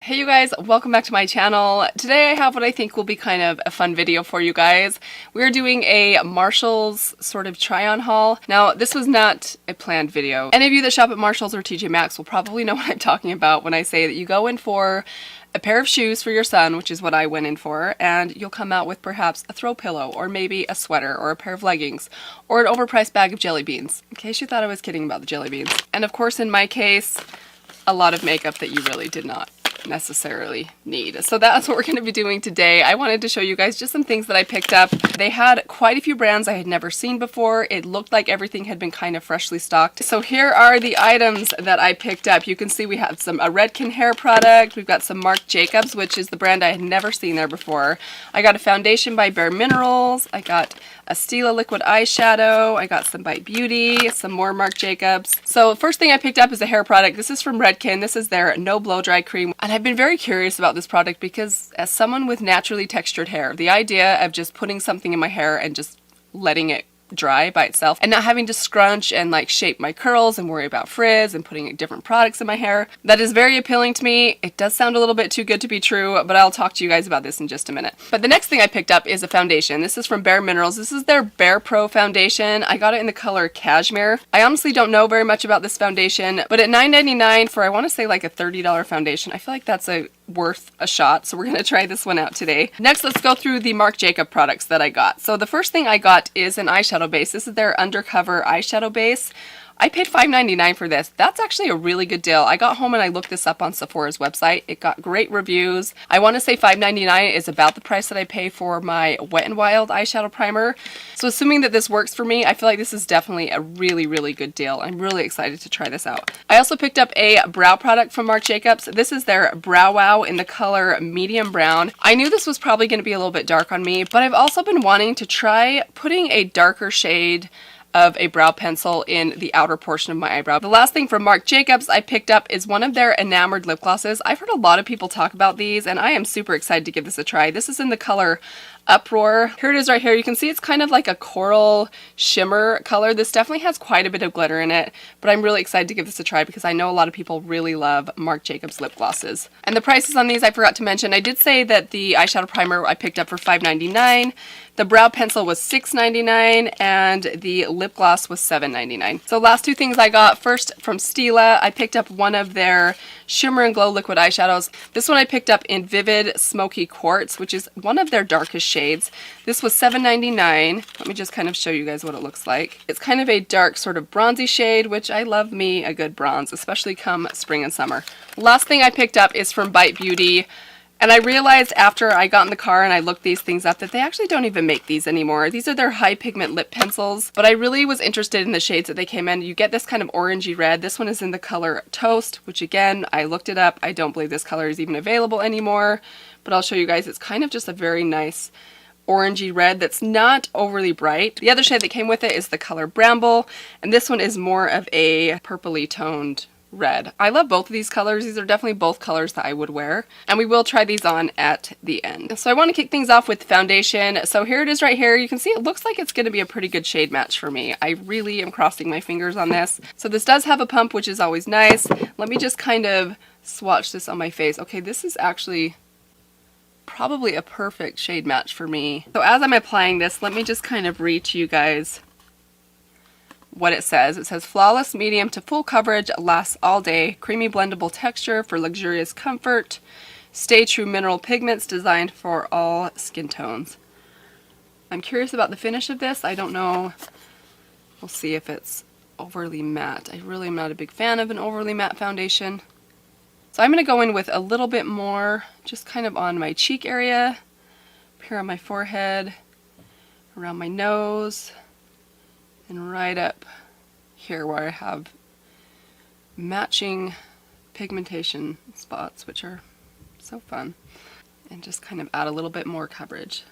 Hey you guys, welcome back to my channel. Today I have what I think will be kind of a fun video for you guys. We're doing a Marshalls sort of try-on haul. Now this was not a planned video. Any of you that shop at Marshalls or TJ Maxx will probably know what I'm talking about when I say that you go in for a pair of shoes for your son, which is what I went in for, and you'll come out with perhaps a throw pillow or maybe a sweater or a pair of leggings or an overpriced bag of jelly beans, in case you thought I was kidding about the jelly beans. And of course in my case, a lot of makeup that you really did not necessarily need. So that's what we're going to be doing today. I wanted to show you guys just some things that I picked up. They had quite a few brands I had never seen before. It looked like everything had been kind of freshly stocked. So here are the items that I picked up. You can see we have a Redken hair product. We've got some Marc Jacobs, which is the brand I had never seen there before. I got a foundation by Bare Minerals. I got a Stila liquid eyeshadow. I got some Bite Beauty, some more Marc Jacobs. So first thing I picked up is a hair product. This is from Redken. This is their No Blow Dry Cream. And I've been very curious about this product because as someone with naturally textured hair, the idea of just putting something in my hair and just letting it dry by itself and not having to scrunch and like shape my curls and worry about frizz and putting different products in my hair, that is very appealing to me. It does sound a little bit too good to be true, but I'll talk to you guys about this in just a minute. But the next thing I picked up is a foundation. This is from Bare Minerals. This is their Bare Pro foundation. I got it in the color Cashmere. I honestly don't know very much about this foundation, but at $9.99 for I want to say like a $30 foundation, I feel like that's worth a shot, so we're going to try this one out today. Next, let's go through the Marc Jacobs products that I got. So the first thing I got is an eyeshadow base. This is their Undercover eyeshadow base. I paid $5.99 for this. That's actually a really good deal. I got home and I looked this up on Sephora's website. It got great reviews. I want to say $5.99 is about the price that I pay for my Wet n Wild eyeshadow primer. So assuming that this works for me, I feel like this is definitely a really good deal. I'm really excited to try this out. I also picked up a brow product from Marc Jacobs. This is their Brow Wow in the color medium brown. I knew this was probably going to be a little bit dark on me, but I've also been wanting to try putting a darker shade of a brow pencil in the outer portion of my eyebrow. The last thing from Marc Jacobs I picked up is one of their enamored lip glosses. I've heard a lot of people talk about these and I am super excited to give this a try. This is in the color Uproar. Here it is right here. You can see it's kind of like a coral shimmer color. This definitely has quite a bit of glitter in it, but I'm really excited to give this a try because I know a lot of people really love Marc Jacobs lip glosses. And the prices on these I forgot to mention. I did say that the eyeshadow primer I picked up for $5.99. The brow pencil was $6.99 and the lip gloss was $7.99. So last two things I got. First from Stila, I picked up one of their Shimmer and Glow liquid eyeshadows. This one I picked up in Vivid Smoky Quartz, which is one of their darkest shades. This was $7.99. Let me just kind of show you guys what it looks like. It's kind of a dark sort of bronzy shade, which I love me a good bronze, especially come spring and summer. Last thing I picked up is from Bite Beauty. And I realized after I got in the car and I looked these things up that they actually don't even make these anymore. These are their high pigment lip pencils, but I really was interested in the shades that they came in. You get this kind of orangey red. This one is in the color Toast, which again, I looked it up. I don't believe this color is even available anymore, but I'll show you guys. It's kind of just a very nice orangey red that's not overly bright. The other shade that came with it is the color Bramble, and this one is more of a purpley toned red. I love both of these colors. These are definitely both colors that I would wear, and we will try these on at the end. So I want to kick things off with foundation. So here it is right here. You can see it looks like it's going to be a pretty good shade match for me. I really am crossing my fingers on this. So this does have a pump, which is always nice. Let me just kind of swatch this on my face. Okay, this is actually probably a perfect shade match for me. So as I'm applying this, let me just kind of read to you guys what it says. It says flawless medium to full coverage, lasts all day, creamy blendable texture for luxurious comfort, stay true mineral pigments designed for all skin tones. I'm curious about the finish of this. I don't know. We'll see if it's overly matte. I really am not a big fan of an overly matte foundation. So I'm going to go in with a little bit more just kind of on my cheek area, up here on my forehead, around my nose, and right up here where I have matching pigmentation spots, which are so fun, and just kind of add a little bit more coverage.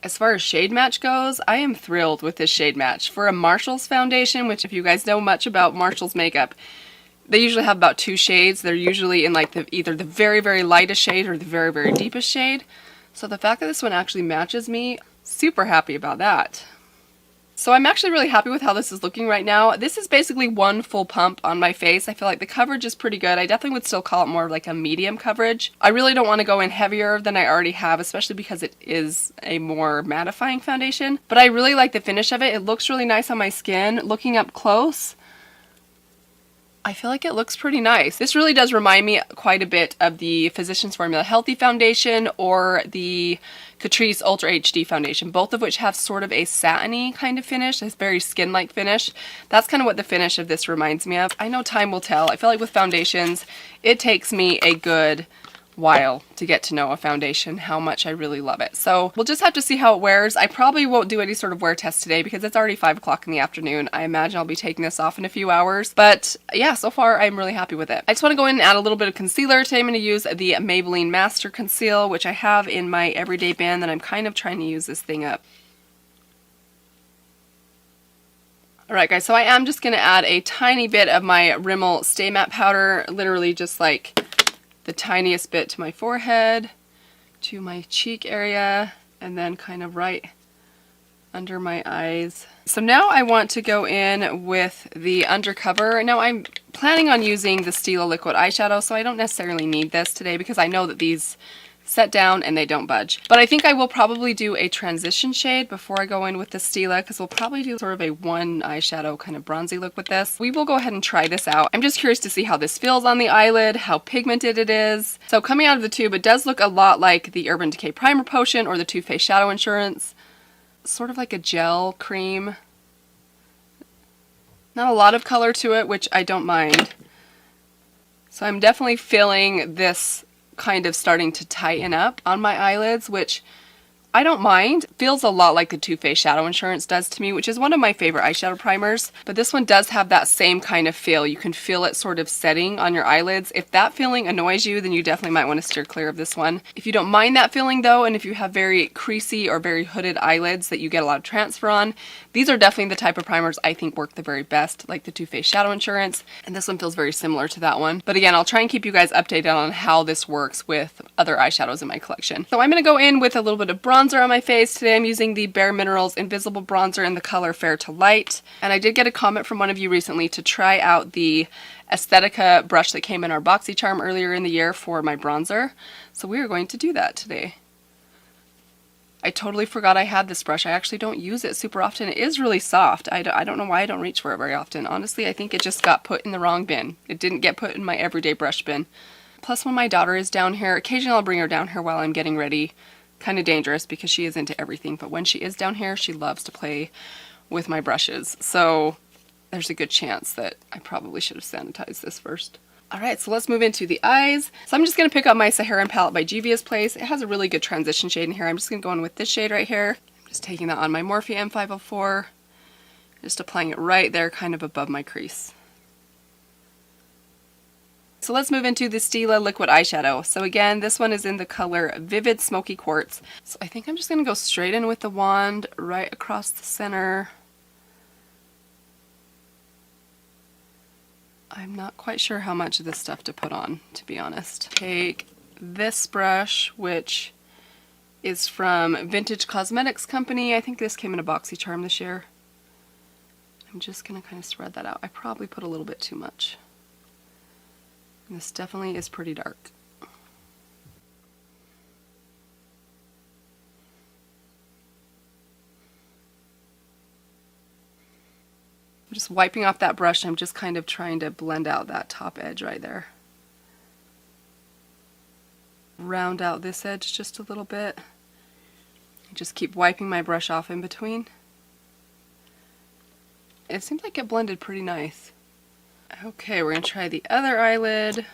As far as shade match goes, I am thrilled with this shade match. For a Marshalls foundation, which if you guys know much about Marshalls makeup, they usually have about two shades. They're usually in like either the very lightest shade or the very deepest shade. So the fact that this one actually matches me, super happy about that. So I'm actually really happy with how this is looking right now. This is basically one full pump on my face. I feel like the coverage is pretty good. I definitely would still call it more like a medium coverage. I really don't want to go in heavier than I already have, especially because it is a more mattifying foundation. But I really like the finish of it. It looks really nice on my skin. Looking up close, I feel like it looks pretty nice. This really does remind me quite a bit of the Physicians Formula Healthy Foundation or the Catrice Ultra HD Foundation, both of which have sort of a satiny kind of finish, this very skin-like finish. That's kind of what the finish of this reminds me of. I know time will tell. I feel like with foundations, it takes me a good while to get to know a foundation, how much I really love it. So we'll just have to see how it wears. I probably won't do any sort of wear test today because it's already 5 o'clock in the afternoon. I imagine I'll be taking this off in a few hours. But yeah, so far I'm really happy with it. I just want to go in and add a little bit of concealer. Today I'm going to use the Maybelline Master Conceal, which I have in my everyday bin, and I'm kind of trying to use this thing up. Alright guys, so I am just going to add a tiny bit of my Rimmel Stay Matte Powder, literally just like the tiniest bit to my forehead, to my cheek area, and then kind of right under my eyes. So now I want to go in with the undercover. Now I'm planning on using the Stila liquid eyeshadow, so I don't necessarily need this today because I know that these set down and they don't budge. But I think I will probably do a transition shade before I go in with the Stila, because we'll probably do sort of a one eyeshadow kind of bronzy look with this. We will go ahead and try this out. I'm just curious to see how this feels on the eyelid, how pigmented it is. So coming out of the tube, it does look a lot like the Urban Decay Primer Potion or the Too Faced Shadow Insurance. Sort of like a gel cream. Not a lot of color to it, which I don't mind. So I'm definitely feeling this kind of starting to tighten up on my eyelids, which I don't mind. Feels a lot like the Too Faced Shadow Insurance does to me, which is one of my favorite eyeshadow primers. But this one does have that same kind of feel. You can feel it sort of setting on your eyelids. If that feeling annoys you, then you definitely might want to steer clear of this one. If you don't mind that feeling though, and if you have very creasy or very hooded eyelids that you get a lot of transfer on, these are definitely the type of primers I think work the very best, like the Too Faced Shadow Insurance. And this one feels very similar to that one. But again, I'll try and keep you guys updated on how this works with other eyeshadows in my collection. So I'm going to go in with a little bit of bronzer on my face. Today I'm using the Bare Minerals Invisible Bronzer in the color Fair to Light. And I did get a comment from one of you recently to try out the Aesthetica brush that came in our BoxyCharm earlier in the year for my bronzer. So we are going to do that today. I totally forgot I had this brush. I actually don't use it super often. It is really soft. I don't know why I don't reach for it very often. Honestly, I think it just got put in the wrong bin. It didn't get put in my everyday brush bin. Plus when my daughter is down here, occasionally I'll bring her down here while I'm getting ready. Kind of dangerous because she is into everything, but when she is down here, she loves to play with my brushes. So there's a good chance that I probably should have sanitized this first. Alright, so let's move into the eyes. So I'm just going to pick up my Saharan palette by Juvia's Place. It has a really good transition shade in here. I'm just going to go in with this shade right here. I'm just taking that on my Morphe M504. Just applying it right there, kind of above my crease. So let's move into the Stila liquid eyeshadow. So again, this one is in the color Vivid Smoky Quartz. So I think I'm just going to go straight in with the wand right across the center. I'm not quite sure how much of this stuff to put on, to be honest. Take this brush, which is from Vintage Cosmetics Company. I think this came in a BoxyCharm this year. I'm just going to kind of spread that out. I probably put a little bit too much. This definitely is pretty dark. I'm just wiping off that brush. I'm just kind of trying to blend out that top edge right there. Round out this edge just a little bit. Just keep wiping my brush off in between. It seems like it blended pretty nice. Okay, we're going to try the other eyelid.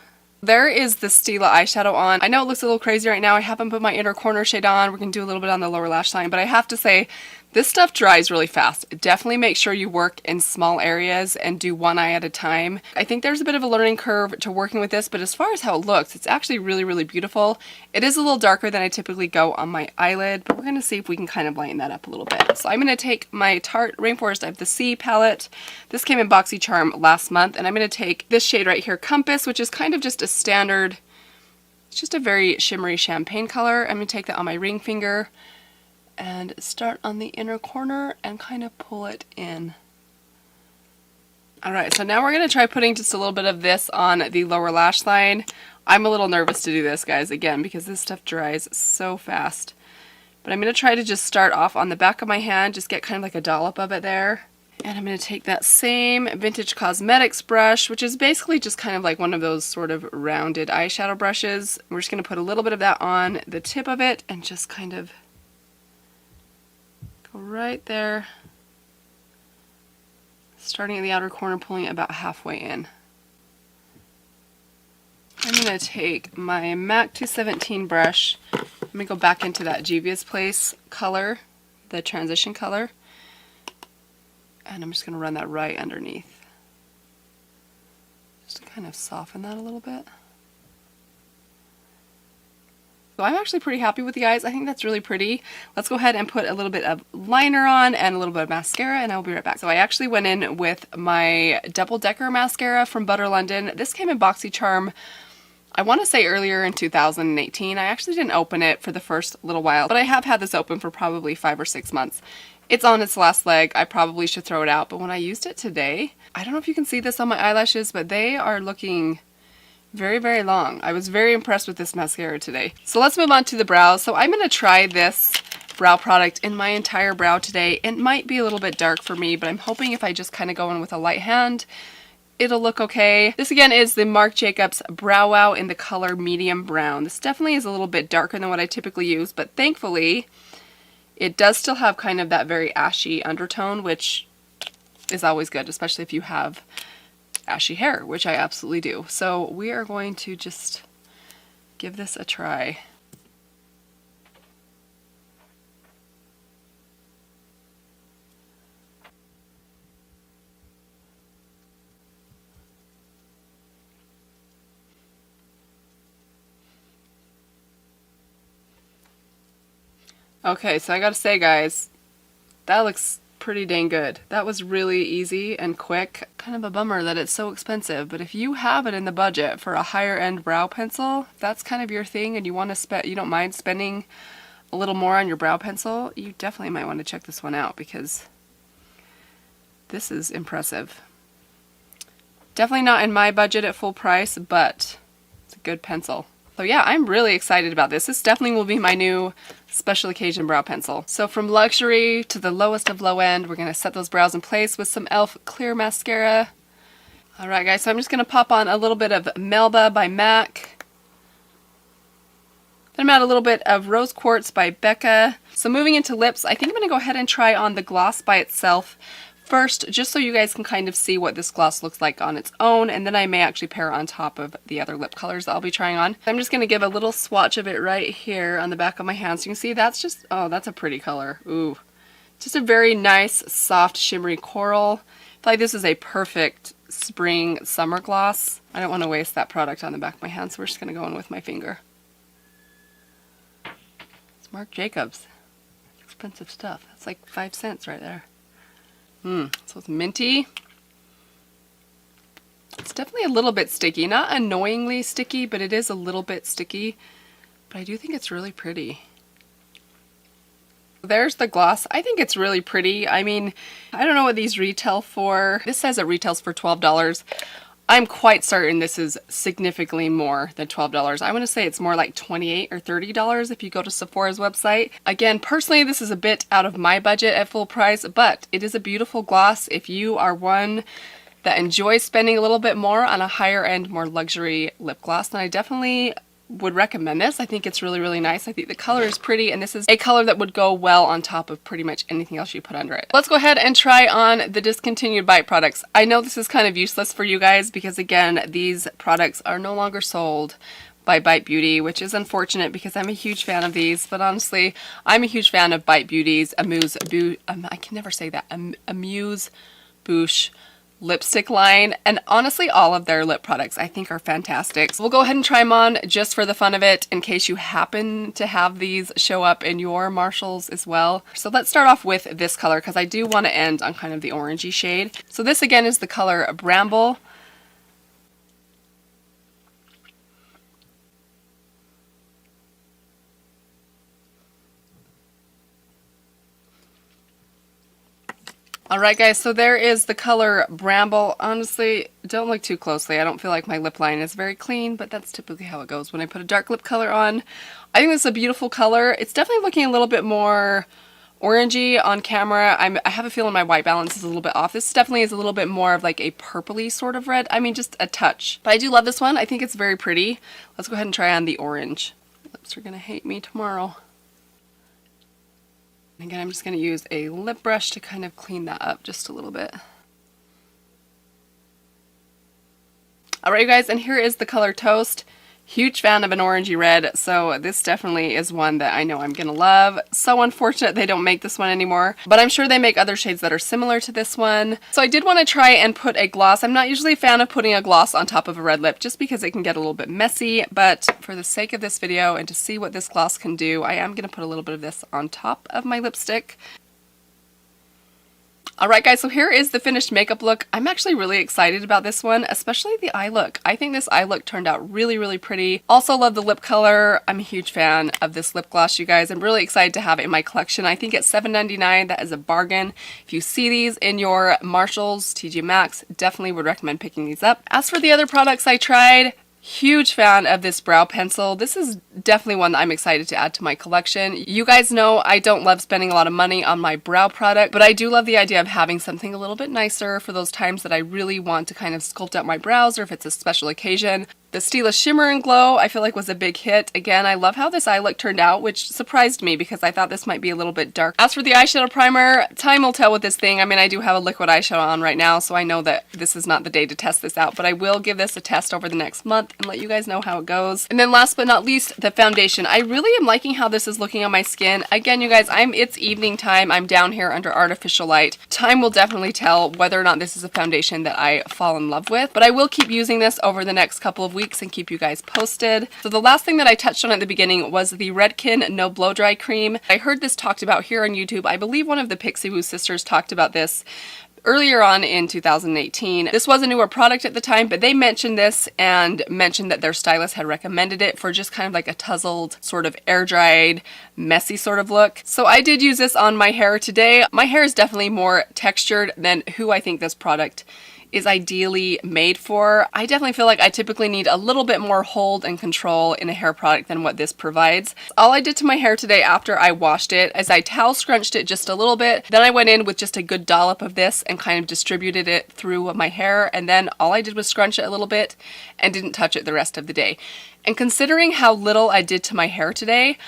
There is the Stila eyeshadow on. I know it looks a little crazy right now. I haven't put my inner corner shade on. We're going to do a little bit on the lower lash line, but I have to say, this stuff dries really fast. Definitely make sure you work in small areas and do one eye at a time. I think there's a bit of a learning curve to working with this, but as far as how it looks, it's actually really, really beautiful. It is a little darker than I typically go on my eyelid, but we're going to see if we can kind of lighten that up a little bit. So I'm going to take my Tarte Rainforest of the Sea palette. This came in BoxyCharm last month, and I'm going to take this shade right here, Compass, which is kind of just a standard, it's just a very shimmery champagne color. I'm going to take that on my ring finger. and start on the inner corner and kind of pull it in. Alright, so now we're going to try putting just a little bit of this on the lower lash line. I'm a little nervous to do this, guys, again, because this stuff dries so fast. But I'm going to try to just start off on the back of my hand, just get kind of like a dollop of it there. And I'm going to take that same Vintage Cosmetics brush, which is basically just kind of like one of those sort of rounded eyeshadow brushes. We're just going to put a little bit of that on the tip of it and just kind of go right there, starting at the outer corner, pulling it about halfway in. I'm going to take my MAC 217 brush. I'm going to go back into that Juvia's Place color, the transition color. And I'm just going to run that right underneath, just to kind of soften that a little bit. So I'm actually pretty happy with you guys. I think that's really pretty. Let's go ahead and put a little bit of liner on and a little bit of mascara, and I'll be right back. So I actually went in with my Double Decker mascara from Butter London. This came in BoxyCharm, I want to say earlier in 2018. I actually didn't open it for the first little while, but I have had this open for probably 5 or 6 months. It's on its last leg. I probably should throw it out, but when I used it today, I don't know if you can see this on my eyelashes, but they are looking very, very long. I was very impressed with this mascara today. So let's move on to the brows. So I'm going to try this brow product in my entire brow today. It might be a little bit dark for me, but I'm hoping if I just kind of go in with a light hand, it'll look okay. This again is the Marc Jacobs Brow Wow in the color medium brown. This definitely is a little bit darker than what I typically use, but thankfully it does still have kind of that very ashy undertone, which is always good, especially if you have ashy hair, which I absolutely do. So we are going to just give this a try. Okay, so I gotta say, guys, that looks pretty dang good. That was really easy and quick. Kind of a bummer that it's so expensive, but if you have it in the budget for a higher end brow pencil, if that's kind of your thing and you want to spend, you don't mind spending a little more on your brow pencil, you definitely might want to check this one out because this is impressive. Definitely not in my budget at full price, but it's a good pencil. So yeah, I'm really excited about this. This definitely will be my new special occasion brow pencil. So from luxury to the lowest of low end, we're going to set those brows in place with some e.l.f. clear mascara. Alright guys, so I'm just going to pop on a little bit of Melba by MAC. Then I'm at a little bit of Rose Quartz by Becca. So moving into lips, I think I'm going to go ahead and try on the gloss by itself first, just so you guys can kind of see what this gloss looks like on its own, and then I may actually pair on top of the other lip colors that I'll be trying on. I'm just going to give a little swatch of it right here on the back of my hand. So you can see that's just, oh, that's a pretty color. Ooh. Just a very nice, soft, shimmery coral. I feel like this is a perfect spring summer gloss. I don't want to waste that product on the back of my hand, so we're just going to go in with my finger. It's Marc Jacobs. That's expensive stuff. That's like 5 cents right there. So it's minty. It's definitely a little bit sticky. Not annoyingly sticky, but it is a little bit sticky. But I do think it's really pretty. There's the gloss. I think it's really pretty. I mean, I don't know what these retail for. This says it retails for $12. I'm quite certain this is significantly more than $12. I want to say it's more like $28 or $30 if you go to Sephora's website. Again, personally, this is a bit out of my budget at full price, but it is a beautiful gloss if you are one that enjoys spending a little bit more on a higher end, more luxury lip gloss. Then I definitely would recommend this. I think it's really, really nice. I think the color is pretty, and this is a color that would go well on top of pretty much anything else you put under it. Let's go ahead and try on the discontinued Bite products. I know this is kind of useless for you guys because, again, these products are no longer sold by Bite Beauty, which is unfortunate because I'm a huge fan of these, but honestly, I'm a huge fan of Bite Beauty's I can never say that, Amuse Bouche lipstick line, and honestly all of their lip products I think are fantastic. So we'll go ahead and try them on just for the fun of it in case you happen to have these show up in your Marshalls as well. So let's start off with this color because I do want to end on kind of the orangey shade. So this again is the color Bramble. Alright guys, so there is the color Bramble. Honestly, don't look too closely. I don't feel like my lip line is very clean, but that's typically how it goes when I put a dark lip color on. I think this is a beautiful color. It's definitely looking a little bit more orangey on camera. I have a feeling my white balance is a little bit off. This definitely is a little bit more of like a purpley sort of red. I mean, just a touch. But I do love this one. I think it's very pretty. Let's go ahead and try on the orange. Lips are gonna hate me tomorrow. Again, I'm just going to use a lip brush to kind of clean that up just a little bit. Alright you guys, and here is the color Toast. Huge fan of an orangey red, so this definitely is one that I know I'm gonna love. So unfortunate they don't make this one anymore, but I'm sure they make other shades that are similar to this one. So I did want to try and put a gloss. I'm not usually a fan of putting a gloss on top of a red lip just because it can get a little bit messy, but for the sake of this video and to see what this gloss can do, I am gonna put a little bit of this on top of my lipstick. Alright guys, so here is the finished makeup look. I'm actually really excited about this one, especially the eye look. I think this eye look turned out really, really pretty. Also love the lip color. I'm a huge fan of this lip gloss, you guys. I'm really excited to have it in my collection. I think it's $7.99. That is a bargain. If you see these in your Marshalls, TJ Maxx, definitely would recommend picking these up. As for the other products I tried, huge fan of this brow pencil. This is definitely one that I'm excited to add to my collection. You guys know I don't love spending a lot of money on my brow product, but I do love the idea of having something a little bit nicer for those times that I really want to kind of sculpt out my brows or if it's a special occasion. The Stila Shimmer and Glow I feel like was a big hit. Again, I love how this eye look turned out, which surprised me because I thought this might be a little bit dark. As for the eyeshadow primer, time will tell with this thing. I mean, I do have a liquid eyeshadow on right now, so I know that this is not the day to test this out, but I will give this a test over the next month and let you guys know how it goes. And then last but not least, the foundation. I really am liking how this is looking on my skin. Again, you guys, it's evening time. I'm down here under artificial light. Time will definitely tell whether or not this is a foundation that I fall in love with, but I will keep using this over the next couple of weeks and keep you guys posted. So the last thing that I touched on at the beginning was the Redken No Blow Dry Cream. I heard this talked about here on YouTube. I believe one of the Pixie Woo sisters talked about this earlier on in 2018. This was a newer product at the time, but they mentioned this and mentioned that their stylist had recommended it for just kind of like a tousled, sort of air-dried, messy sort of look. So I did use this on my hair today. My hair is definitely more textured than who I think this product is ideally made for. I definitely feel like I typically need a little bit more hold and control in a hair product than what this provides. All I did to my hair today after I washed it is I towel scrunched it just a little bit. Then I went in with just a good dollop of this and kind of distributed it through my hair. And then all I did was scrunch it a little bit and didn't touch it the rest of the day. And considering how little I did to my hair today,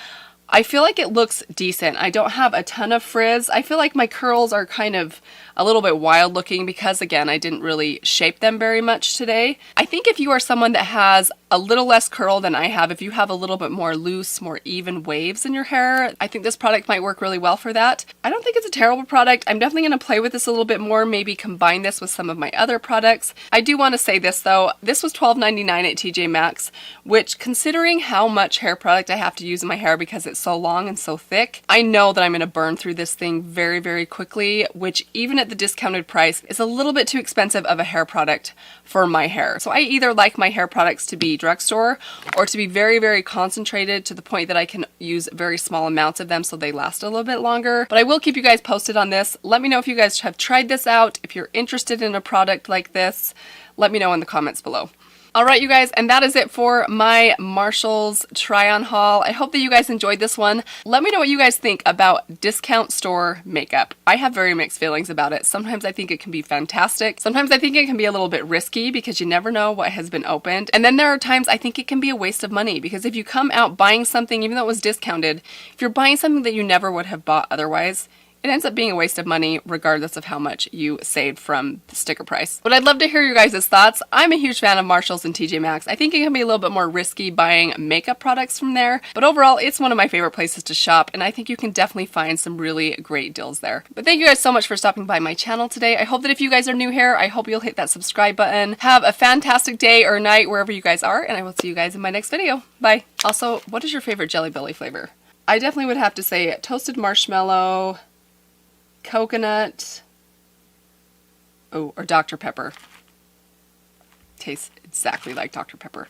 I feel like it looks decent. I don't have a ton of frizz. I feel like my curls are kind of a little bit wild looking because, again, I didn't really shape them very much today. I think if you are someone that has a little less curl than I have, if you have a little bit more loose, more even waves in your hair, I think this product might work really well for that. I don't think it's a terrible product. I'm definitely going to play with this a little bit more, maybe combine this with some of my other products. I do want to say this though, this was $12.99 at TJ Maxx, which, considering how much hair product I have to use in my hair because it's so long and so thick, I know that I'm going to burn through this thing very, very quickly, which even at the discounted price is a little bit too expensive of a hair product for my hair. So I either like my hair products to be drugstore or to be very, very concentrated to the point that I can use very small amounts of them so they last a little bit longer. But I will keep you guys posted on this. Let me know if you guys have tried this out. If you're interested in a product like this, let me know in the comments below. Alright you guys, and that is it for my Marshalls try-on haul. I hope that you guys enjoyed this one. Let me know what you guys think about discount store makeup. I have very mixed feelings about it. Sometimes I think it can be fantastic. Sometimes I think it can be a little bit risky because you never know what has been opened. And then there are times I think it can be a waste of money because if you come out buying something, even though it was discounted, if you're buying something that you never would have bought otherwise, it ends up being a waste of money regardless of how much you saved from the sticker price. But I'd love to hear your guys' thoughts. I'm a huge fan of Marshalls and TJ Maxx. I think it can be a little bit more risky buying makeup products from there, but overall it's one of my favorite places to shop and I think you can definitely find some really great deals there. But thank you guys so much for stopping by my channel today. I hope that if you guys are new here, I hope you'll hit that subscribe button. Have a fantastic day or night wherever you guys are, and I will see you guys in my next video. Bye. Also, what is your favorite Jelly Belly flavor? I definitely would have to say toasted marshmallow, coconut, or Dr. Pepper. Tastes exactly like Dr. Pepper.